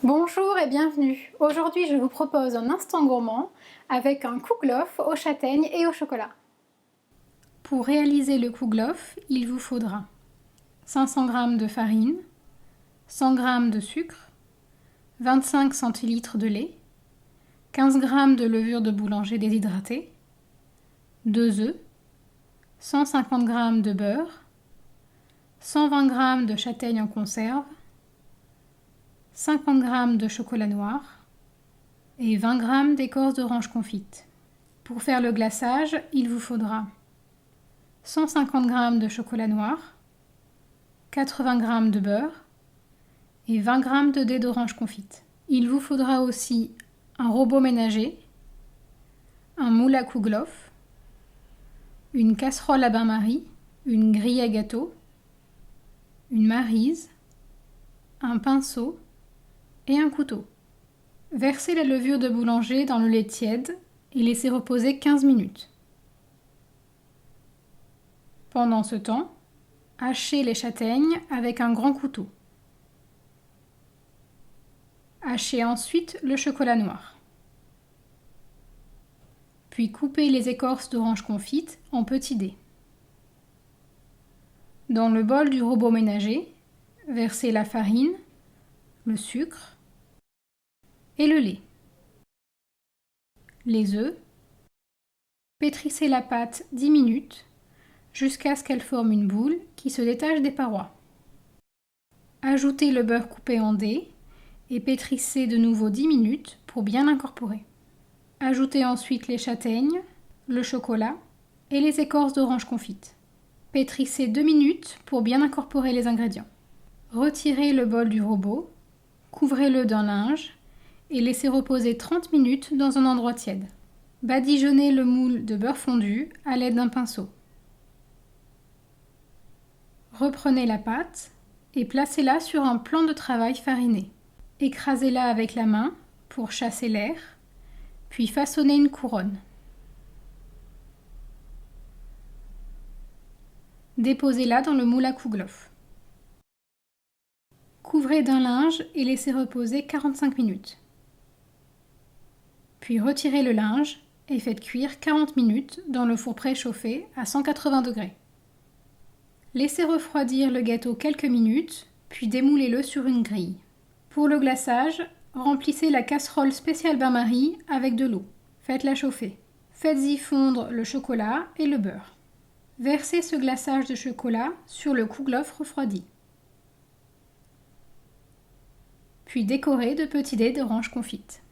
Bonjour et bienvenue. Aujourd'hui, je vous propose un instant gourmand avec un kouglof aux châtaignes et au chocolat. Pour réaliser le kouglof, il vous faudra 500 g de farine, 100 g de sucre, 25 centilitres de lait, 15 g de levure de boulanger déshydratée, 2 œufs, 150 g de beurre, 120 g de châtaignes en conserve, 50 g de chocolat noir et 20 g d'écorce d'orange confite. Pour faire le glaçage, il vous faudra 150 g de chocolat noir, 80 g de beurre et 20 g de dés d'orange confite. Il vous faudra aussi un robot ménager, un moule à kouglof, une casserole à bain-marie, une grille à gâteau, une maryse, un pinceau et un couteau. Versez la levure de boulanger dans le lait tiède et laissez reposer 15 minutes. Pendant ce temps, hachez les châtaignes avec un grand couteau. Hachez ensuite le chocolat noir. Puis coupez les écorces d'orange confite en petits dés. Dans le bol du robot ménager, versez la farine, le sucre et le lait. Les œufs. Pétrissez la pâte 10 minutes jusqu'à ce qu'elle forme une boule qui se détache des parois. Ajoutez le beurre coupé en dés et pétrissez de nouveau 10 minutes pour bien incorporer. Ajoutez ensuite les châtaignes, le chocolat et les écorces d'orange confite. Pétrissez 2 minutes pour bien incorporer les ingrédients. Retirez le bol du robot, couvrez-le d'un linge et laissez reposer 30 minutes dans un endroit tiède. Badigeonnez le moule de beurre fondu à l'aide d'un pinceau. Reprenez la pâte et placez-la sur un plan de travail fariné. Écrasez-la avec la main pour chasser l'air, puis façonnez une couronne. Déposez-la dans le moule à kouglof. Couvrez d'un linge et laissez reposer 45 minutes. Puis retirez le linge et faites cuire 40 minutes dans le four préchauffé à 180 degrés. Laissez refroidir le gâteau quelques minutes, puis démoulez-le sur une grille. Pour le glaçage, remplissez la casserole spéciale bain-marie avec de l'eau. Faites-la chauffer. Faites-y fondre le chocolat et le beurre. Versez ce glaçage de chocolat sur le kouglof refroidi. Puis décorez de petits dés d'orange confite.